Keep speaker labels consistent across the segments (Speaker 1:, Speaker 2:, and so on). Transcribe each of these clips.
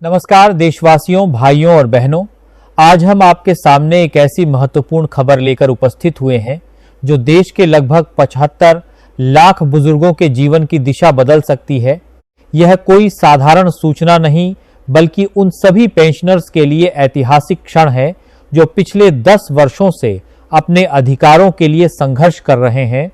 Speaker 1: नमस्कार देशवासियों, भाइयों और बहनों। आज हम आपके सामने एक ऐसी महत्वपूर्ण खबर लेकर उपस्थित हुए हैं जो देश के लगभग 75 लाख बुजुर्गों के जीवन की दिशा बदल सकती है। यह कोई साधारण सूचना नहीं बल्कि उन सभी पेंशनर्स के लिए ऐतिहासिक क्षण है जो पिछले 10 वर्षों से अपने अधिकारों के लिए संघर्ष कर रहे हैं।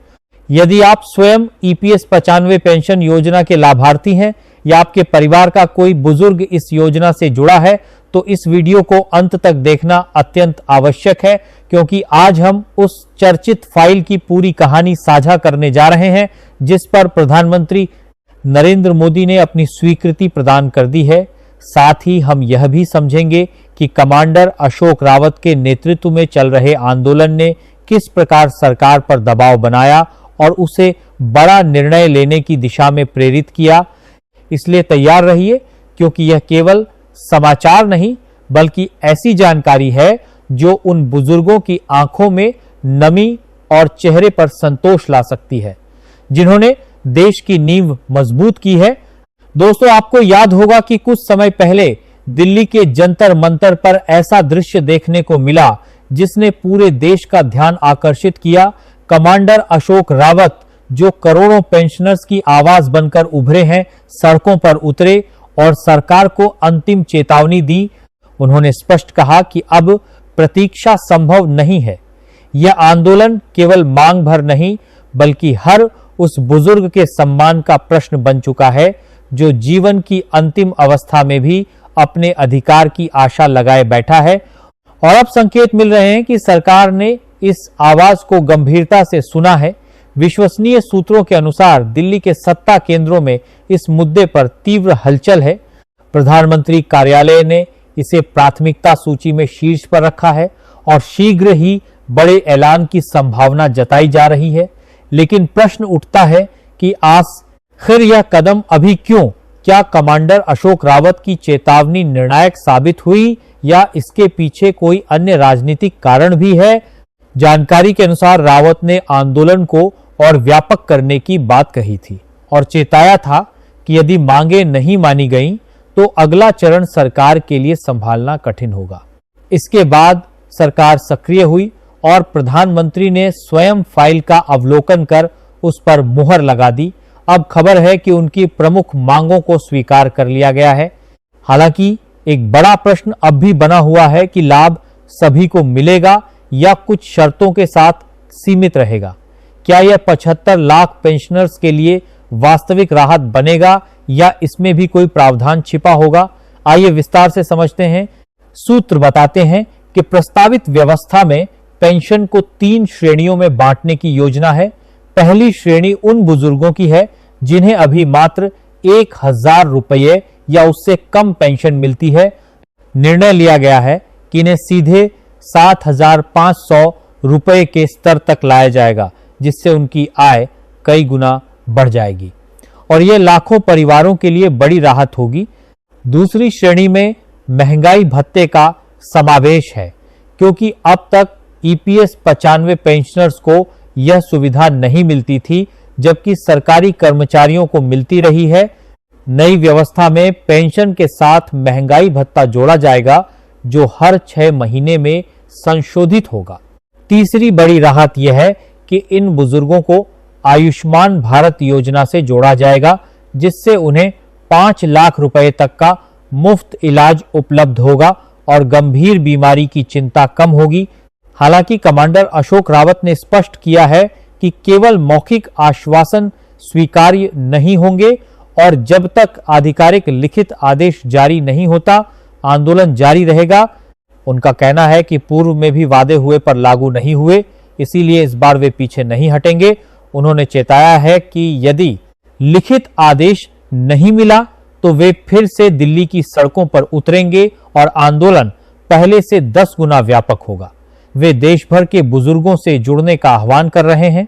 Speaker 1: यदि आप स्वयं EPS 95 पेंशन योजना के लाभार्थी हैं या आपके परिवार का कोई बुजुर्ग इस योजना से जुड़ा है तो इस वीडियो को अंत तक देखना अत्यंत आवश्यक है, क्योंकि आज हम उस चर्चित फाइल की पूरी कहानी साझा करने जा रहे हैं जिस पर प्रधानमंत्री नरेंद्र मोदी ने अपनी स्वीकृति प्रदान कर दी है। साथ ही हम यह भी समझेंगे कि कमांडर अशोक रावत के नेतृत्व में चल रहे आंदोलन ने किस प्रकार सरकार पर दबाव बनाया और उसे बड़ा निर्णय लेने की दिशा में प्रेरित किया। इसलिए तैयार रहिए, क्योंकि यह केवल समाचार नहीं बल्कि ऐसी जानकारी है जो उन बुजुर्गों की आंखों में नमी और चेहरे पर संतोष ला सकती है जिन्होंने देश की नींव मजबूत की है। दोस्तों, आपको याद होगा कि कुछ समय पहले दिल्ली के जंतर मंतर पर ऐसा दृश्य देखने को मिला जिसने पूरे देश का ध्यान आकर्षित किया। कमांडर अशोक रावत, जो करोड़ों पेंशनर्स की आवाज बनकर उभरे हैं, सड़कों पर उतरे और सरकार को अंतिम चेतावनी दी। उन्होंने स्पष्ट कहा कि अब प्रतीक्षा संभव नहीं है। यह आंदोलन केवल मांग भर नहीं बल्कि हर उस बुजुर्ग के सम्मान का प्रश्न बन चुका है जो जीवन की अंतिम अवस्था में भी अपने अधिकार की आशा लगाए बैठा है। और अब संकेत मिल रहे हैं कि सरकार ने इस आवाज को गंभीरता से सुना है। विश्वसनीय सूत्रों के अनुसार दिल्ली के सत्ता केंद्रों में इस मुद्दे पर तीव्र हलचल है। प्रधानमंत्री कार्यालय ने इसे प्राथमिकता सूची में शीर्ष पर रखा है और शीघ्र ही बड़े ऐलान की संभावना जताई जा रही है। लेकिन प्रश्न उठता है कि आखिर यह कदम अभी क्यों? क्या कमांडर अशोक रावत की चेतावनी निर्णायक साबित हुई या इसके पीछे कोई अन्य राजनीतिक कारण भी है? जानकारी के अनुसार रावत ने आंदोलन को और व्यापक करने की बात कही थी और चेताया था कि यदि मांगे नहीं मानी गईं तो अगला चरण सरकार के लिए संभालना कठिन होगा। इसके बाद सरकार सक्रिय हुई और प्रधानमंत्री ने स्वयं फाइल का अवलोकन कर उस पर मुहर लगा दी। अब खबर है कि उनकी प्रमुख मांगों को स्वीकार कर लिया गया है। हालांकि एक बड़ा प्रश्न अब भी बना हुआ है कि लाभ सभी को मिलेगा या कुछ शर्तों के साथ सीमित रहेगा। क्या यह 75 लाख पेंशनर्स के लिए वास्तविक राहत बनेगा या इसमें भी कोई प्रावधान छिपा होगा? आइए विस्तार से समझते हैं। सूत्र बताते हैं कि प्रस्तावित व्यवस्था में पेंशन को 3 श्रेणियों में बांटने की योजना है। पहली श्रेणी उन बुजुर्गों की है जिन्हें अभी मात्र 1000 रुपये या उससे कम पेंशन मिलती है। निर्णय लिया गया है कि इन्हें सीधे 7500 रुपये के स्तर तक लाया जाएगा, जिससे उनकी आय कई गुना बढ़ जाएगी और यह लाखों परिवारों के लिए बड़ी राहत होगी। दूसरी श्रेणी में महंगाई भत्ते का समावेश है, क्योंकि अब तक EPS 95 पेंशनर्स को यह सुविधा नहीं मिलती थी, जबकि सरकारी कर्मचारियों को मिलती रही है। नई व्यवस्था में पेंशन के साथ महंगाई भत्ता जोड़ा जाएगा जो हर 6 महीने में संशोधित होगा। तीसरी बड़ी राहत यह है कि इन बुजुर्गों को आयुष्मान भारत योजना से जोड़ा जाएगा, जिससे उन्हें 5 लाख रुपए तक का मुफ्त इलाज उपलब्ध होगा और गंभीर बीमारी की चिंता कम होगी। हालांकि कमांडर अशोक रावत ने स्पष्ट किया है कि केवल मौखिक आश्वासन स्वीकार्य नहीं होंगे और जब तक आधिकारिक लिखित आदेश जारी नहीं होता आंदोलन जारी रहेगा। उनका कहना है कि पूर्व में भी वादे हुए पर लागू नहीं हुए, इसीलिए इस बार वे पीछे नहीं हटेंगे। उन्होंने चेताया है कि यदि लिखित आदेश नहीं मिला तो वे फिर से दिल्ली की सड़कों पर उतरेंगे और आंदोलन पहले से 10 गुना व्यापक होगा। वे देश भर के बुजुर्गों से जुड़ने का आह्वान कर रहे हैं।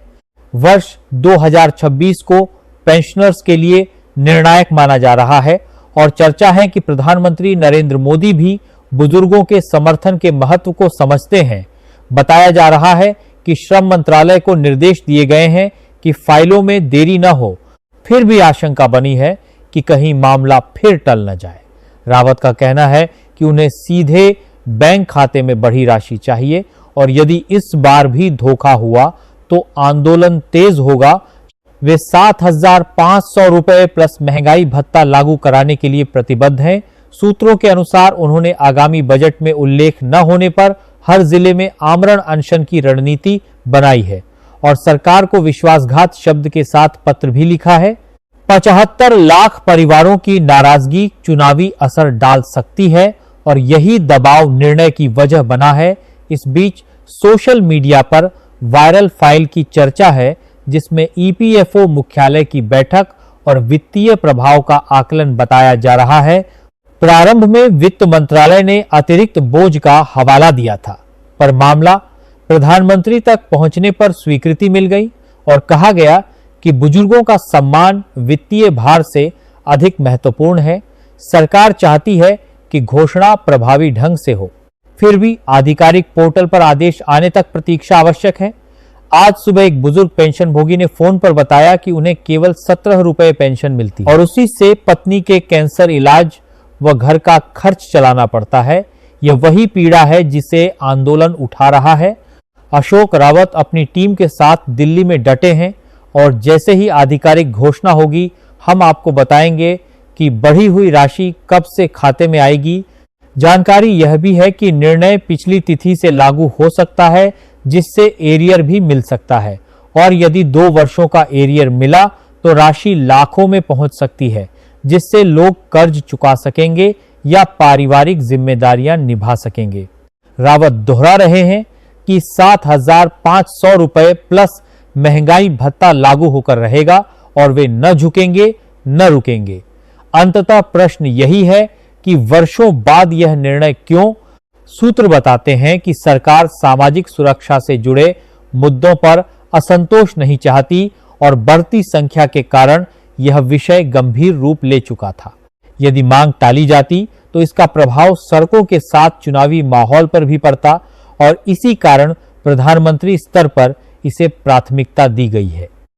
Speaker 1: वर्ष 2026 को पेंशनर्स के लिए निर्णायक माना जा रहा है और चर्चा है कि प्रधानमंत्री नरेंद्र मोदी भी बुजुर्गों के समर्थन के महत्व को समझते हैं। बताया जा रहा है कि श्रम मंत्रालय को निर्देश दिए गए हैं कि फाइलों में देरी न हो। फिर भी आशंका बनी है कि कहीं मामला फिर टल न जाए। रावत का कहना है कि उन्हें सीधे बैंक खाते में बड़ी राशि चाहिए और यदि इस बार भी धोखा हुआ तो आंदोलन तेज होगा। वे 7,500 रुपए प्लस महंगाई भत्ता लागू कराने के लिए प्रतिबद्ध हैं। सूत्रों के अनुसार उन्होंने आगामी बजट में उल्लेख न होने पर हर जिले में आमरण अनशन की रणनीति बनाई है और सरकार को विश्वासघात शब्द के साथ पत्र भी लिखा है। 75 लाख परिवारों की नाराजगी चुनावी असर डाल सकती है और यही दबाव निर्णय की वजह बना है। इस बीच सोशल मीडिया पर वायरल फाइल की चर्चा है जिसमें ईपीएफओ मुख्यालय की बैठक और वित्तीय प्रभाव का आकलन बताया जा रहा है। प्रारंभ में वित्त मंत्रालय ने अतिरिक्त बोझ का हवाला दिया था, पर मामला प्रधानमंत्री तक पहुंचने पर स्वीकृति मिल गई और कहा गया कि बुजुर्गों का सम्मान वित्तीय भार से अधिक महत्वपूर्ण है। सरकार चाहती है कि घोषणा प्रभावी ढंग से हो, फिर भी आधिकारिक पोर्टल पर आदेश आने तक प्रतीक्षा आवश्यक है। आज सुबह एक बुजुर्ग पेंशनभोगी ने फोन पर बताया कि उन्हें केवल 17 रुपए पेंशन मिलती है और उसी से पत्नी के कैंसर इलाज व घर का खर्च चलाना पड़ता है। यह वही पीड़ा है जिसे आंदोलन उठा रहा है। अशोक रावत अपनी टीम के साथ दिल्ली में डटे हैं और जैसे ही आधिकारिक घोषणा होगी हम आपको बताएंगे कि बढ़ी हुई राशि कब से खाते में आएगी। जानकारी यह भी है कि निर्णय पिछली तिथि से लागू हो सकता है जिससे एरियर भी मिल सकता है और यदि 2 वर्षों का एरियर मिला तो राशि लाखों में पहुंच सकती है जिससे लोग कर्ज चुका सकेंगे या पारिवारिक जिम्मेदारियां निभा सकेंगे। रावत दोहरा रहे हैं कि 7,500 रुपए प्लस महंगाई भत्ता लागू होकर रहेगा और वे न झुकेंगे न रुकेंगे। अंततः प्रश्न यही है कि वर्षों बाद यह निर्णय क्यों? सूत्र बताते हैं कि सरकार सामाजिक सुरक्षा से जुड़े मुद्दों पर असंतोष नहीं चाहती और बढ़ती संख्या के कारण यह विषय गंभीर रूप ले चुका था। यदि मांग टाली जाती तो इसका प्रभाव सड़कों के साथ चुनावी माहौल पर भी पड़ता और इसी कारण प्रधानमंत्री स्तर पर इसे प्राथमिकता दी गई है।